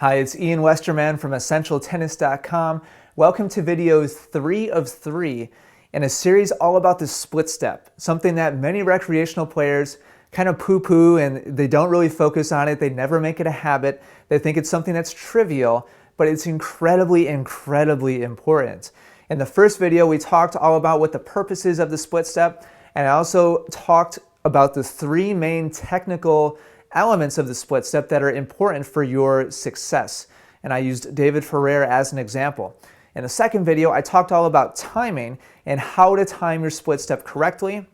Hi, it's Ian Westerman from EssentialTennis.com. Welcome to video 3 of 3 in a series all about the split step, something that many recreational players kind of poo-poo and they don't really focus on it. They never make it a habit. They think it's something that's trivial, but it's incredibly important. In the first video, we talked all about what the purpose is of the split step, and I also talked about the 3 main technical elements of the split step that are important for your success. And I used David Ferrer as an example. In the second video, I talked all about timing and how to time your split step correctly.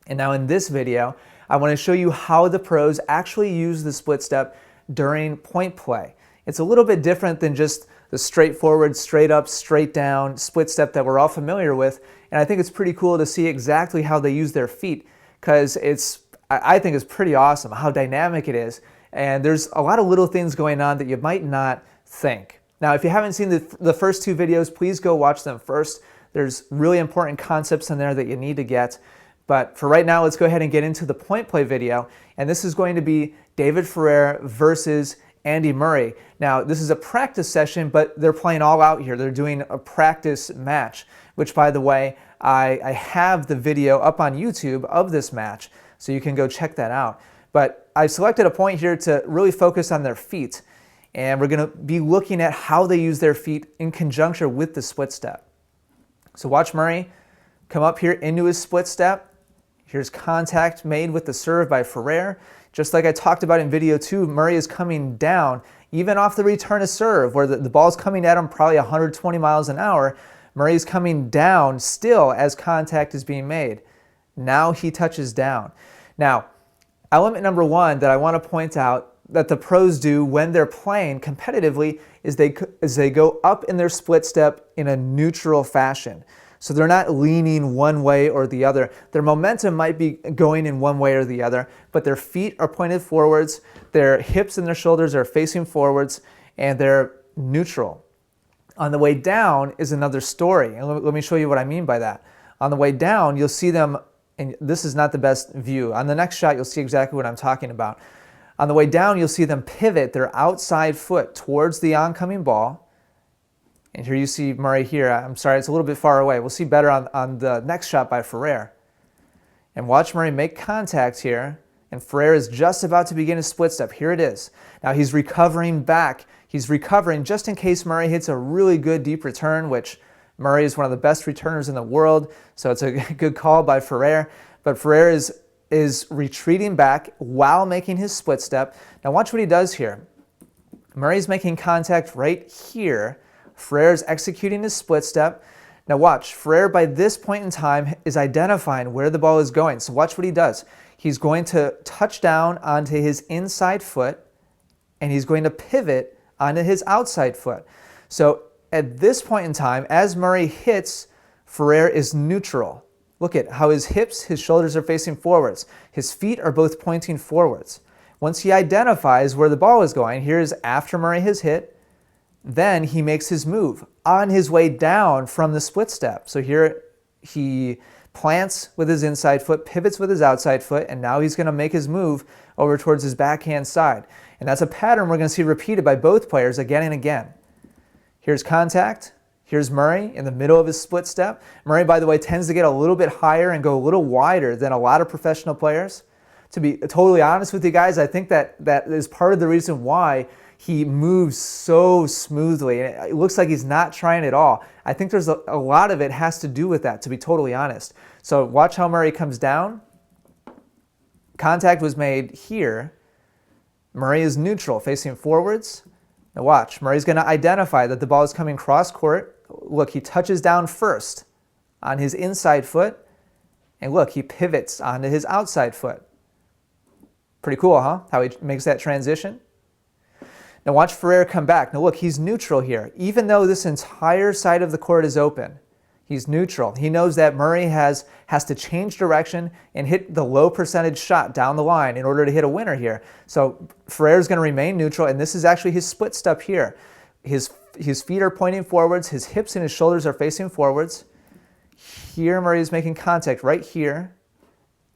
And now in this video, I want to show you how the pros actually use the split step during point play. It's a little bit different than just the straightforward, straight up, straight down split step that we're all familiar with. And I think it's pretty cool to see exactly how they use their feet, because I think it's pretty awesome how dynamic it is, and there's a lot of little things going on that you might not think. Now, if you haven't seen the first 2 videos, please go watch them first. There's really important concepts in there that you need to get. But for right now, let's go ahead and get into the point play video, and this is going to be David Ferrer versus Andy Murray. Now, this is a practice session, but they're playing all out here. They're doing a practice match, which, by the way, I have the video up on YouTube of this match, so you can go check that out. But I selected a point here to really focus on their feet, and we're going to be looking at how they use their feet in conjunction with the split step. So watch Murray come up here into his split step. Here's contact made with the serve by Ferrer. Just like I talked about in video 2, Murray is coming down, even off the return of serve, where the ball's coming at him probably 120 miles an hour. Murray's coming down still as contact is being made. Now he touches down. Now, element number 1 that I want to point out that the pros do when they're playing competitively is they go up in their split step in a neutral fashion. So they're not leaning one way or the other. Their momentum might be going in one way or the other, but their feet are pointed forwards, their hips and their shoulders are facing forwards, and they're neutral. On the way down is another story, and let me show you what I mean by that. On the way down, you'll see them, and this is not the best view. On the next shot, you'll see exactly what I'm talking about. On the way down, you'll see them pivot their outside foot towards the oncoming ball. And here you see Murray here. I'm sorry, it's a little bit far away. We'll see better on the next shot by Ferrer. And watch Murray make contact here. And Ferrer is just about to begin his split step. Here it is. Now he's recovering back. He's recovering just in case Murray hits a really good deep return, which Murray is one of the best returners in the world, so it's a good call by Ferrer. But Ferrer is retreating back while making his split step. Now watch what he does here. Murray's making contact right here. Ferrer's executing his split step. Now watch, Ferrer by this point in time is identifying where the ball is going. So watch what he does. He's going to touch down onto his inside foot, and he's going to pivot onto his outside foot. So at this point in time, as Murray hits, Ferrer is neutral. Look at how his hips, his shoulders are facing forwards. His feet are both pointing forwards. Once he identifies where the ball is going, here's after Murray has hit, then he makes his move on his way down from the split step. So here he plants with his inside foot, pivots with his outside foot, and now he's going to make his move over towards his backhand side. And that's a pattern we're going to see repeated by both players again and again. Here's contact. Here's Murray in the middle of his split step. Murray, by the way, tends to get a little bit higher and go a little wider than a lot of professional players. To be totally honest with you guys, I think that is part of the reason why he moves so smoothly. And it looks like he's not trying at all. I think there's a lot of it has to do with that, to be totally honest. So watch how Murray comes down. Contact was made here. Murray is neutral, facing forwards. Now watch, Murray's going to identify that the ball is coming cross court. Look, he touches down first on his inside foot. And look, he pivots onto his outside foot. Pretty cool, huh? How he makes that transition. Now watch Ferrer come back. Now look, he's neutral here. Even though this entire side of the court is open, he's neutral. He knows that Murray has to change direction and hit the low percentage shot down the line in order to hit a winner here. So Ferrer's going to remain neutral, and this is actually his split step here. His feet are pointing forwards, his hips and his shoulders are facing forwards. Here Murray is making contact right here.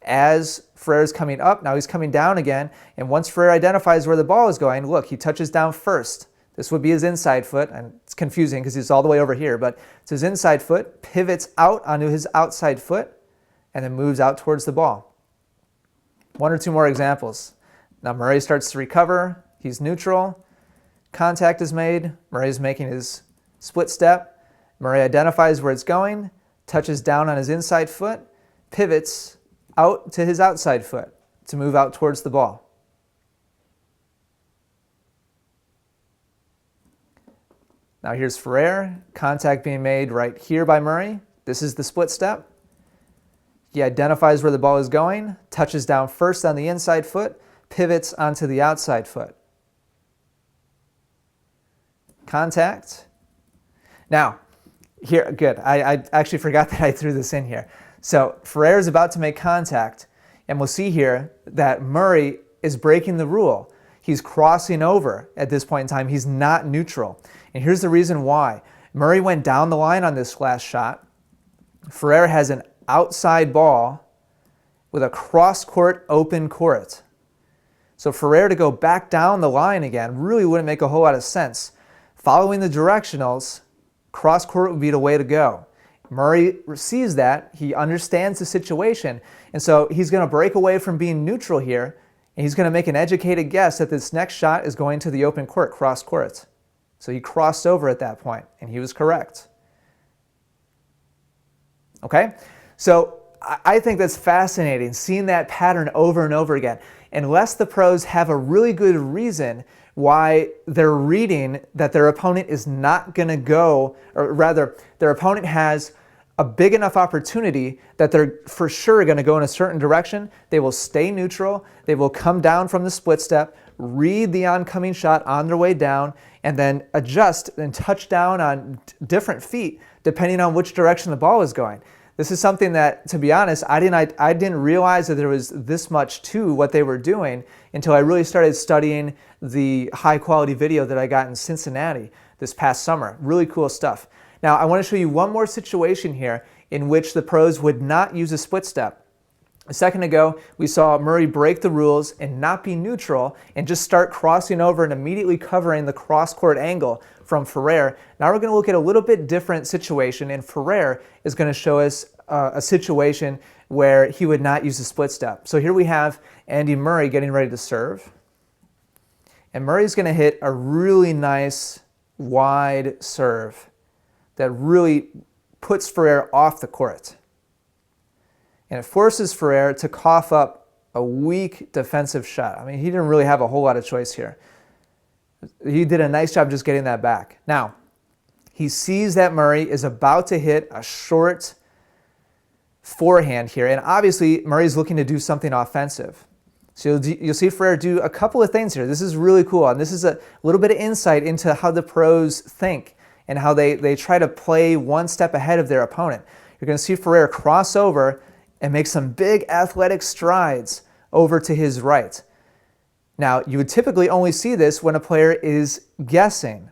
As Ferrer is coming up, now he's coming down again, and once Ferrer identifies where the ball is going, look, he touches down first. This would be his inside foot, and it's confusing because he's all the way over here, but it's his inside foot, pivots out onto his outside foot, and then moves out towards the ball. One or two more examples. Now Murray starts to recover. He's neutral. Contact is made. Murray is making his split step. Murray identifies where it's going, touches down on his inside foot, pivots out to his outside foot to move out towards the ball. Now here's Ferrer, contact being made right here by Murray. This is the split step. He identifies where the ball is going, touches down first on the inside foot, pivots onto the outside foot. Contact. Now, here, good. I actually forgot that I threw this in here. So Ferrer is about to make contact, and we'll see here that Murray is breaking the rule. He's crossing over at this point in time. He's not neutral. And here's the reason why. Murray went down the line on this last shot. Ferrer has an outside ball with a cross-court open court. So Ferrer to go back down the line again really wouldn't make a whole lot of sense. Following the directionals, cross-court would be the way to go. Murray sees that. He understands the situation. And so he's going to break away from being neutral here. And he's going to make an educated guess that this next shot is going to the open court, cross-court. So he crossed over at that point, and he was correct. Okay? So I think that's fascinating, seeing that pattern over and over again. Unless the pros have a really good reason why they're reading that their opponent is not going to go, or rather, their opponent has a big enough opportunity that they're for sure going to go in a certain direction, they will stay neutral, they will come down from the split step, read the oncoming shot on their way down, and then adjust and touch down on different feet depending on which direction the ball is going. This is something that, to be honest, I didn't realize that there was this much to what they were doing until I really started studying the high-quality video that I got in Cincinnati this past summer. Really cool stuff. Now, I want to show you one more situation here in which the pros would not use a split step. A second ago, we saw Murray break the rules and not be neutral and just start crossing over and immediately covering the cross-court angle from Ferrer. Now we're going to look at a little bit different situation, and Ferrer is going to show us a situation where he would not use a split step. So here we have Andy Murray getting ready to serve. And Murray's going to hit a really nice wide serve that really puts Ferrer off the court. And it forces Ferrer to cough up a weak defensive shot. I mean, he didn't really have a whole lot of choice here. He did a nice job just getting that back. Now, he sees that Murray is about to hit a short forehand here, and obviously Murray's looking to do something offensive. So you'll see Ferrer do a couple of things here. This is really cool, and this is a little bit of insight into how the pros think and how they try to play one step ahead of their opponent. You're going to see Ferrer cross over and make some big athletic strides over to his right. Now, you would typically only see this when a player is guessing.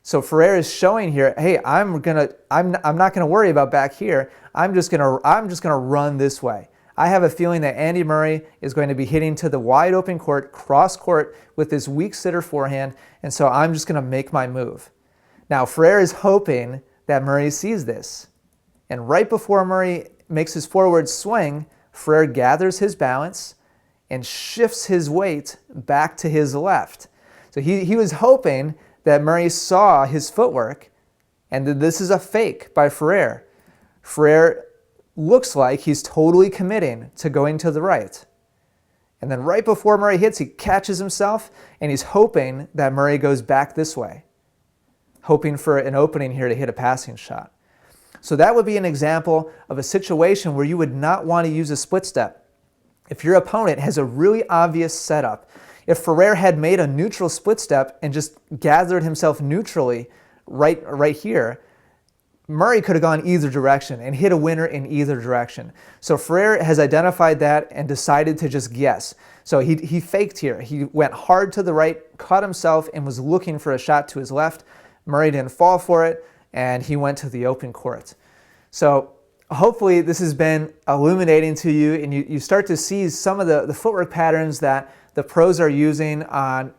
So Ferrer is showing here, hey, I'm not gonna worry about back here. I'm just gonna run this way. I have a feeling that Andy Murray is going to be hitting to the wide open court, cross court with this weak sitter forehand, and so I'm just gonna make my move. Now, Ferrer is hoping that Murray sees this. And right before Murray makes his forward swing, Ferrer gathers his balance and shifts his weight back to his left. So he was hoping that Murray saw his footwork and that this is a fake by Ferrer. Ferrer looks like he's totally committing to going to the right. And then right before Murray hits, he catches himself and he's hoping that Murray goes back this way, hoping for an opening here to hit a passing shot. So that would be an example of a situation where you would not want to use a split step. If your opponent has a really obvious setup, if Ferrer had made a neutral split step and just gathered himself neutrally right here, Murray could have gone either direction and hit a winner in either direction. So Ferrer has identified that and decided to just guess. So he faked here. He went hard to the right, caught himself, and was looking for a shot to his left. Murray didn't fall for it, and he went to the open court. So hopefully this has been illuminating to you, and you start to see some of the footwork patterns that the pros are using on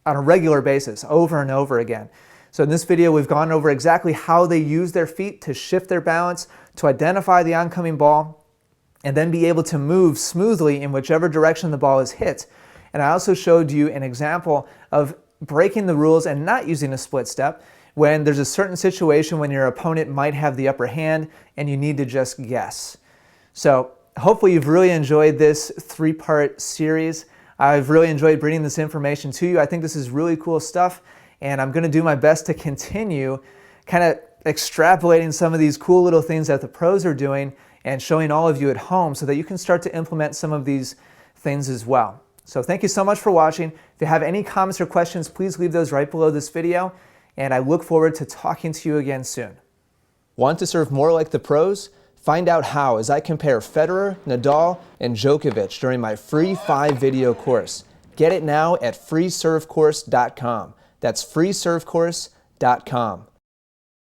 on a regular basis, over and over again. So in this video, we've gone over exactly how they use their feet to shift their balance, to identify the oncoming ball, and then be able to move smoothly in whichever direction the ball is hit. And I also showed you an example of breaking the rules and not using a split step when there's a certain situation when your opponent might have the upper hand and you need to just guess. So hopefully you've really enjoyed this three-part series. I've really enjoyed bringing this information to you. I think this is really cool stuff, and I'm going to do my best to continue kind of extrapolating some of these cool little things that the pros are doing and showing all of you at home so that you can start to implement some of these things as well. So thank you so much for watching. If you have any comments or questions, please leave those right below this video, and I look forward to talking to you again soon. Want to serve more like the pros? Find out how as I compare Federer, Nadal, and Djokovic during my free 5-video course. Get it now at freeservecourse.com. That's freeservecourse.com.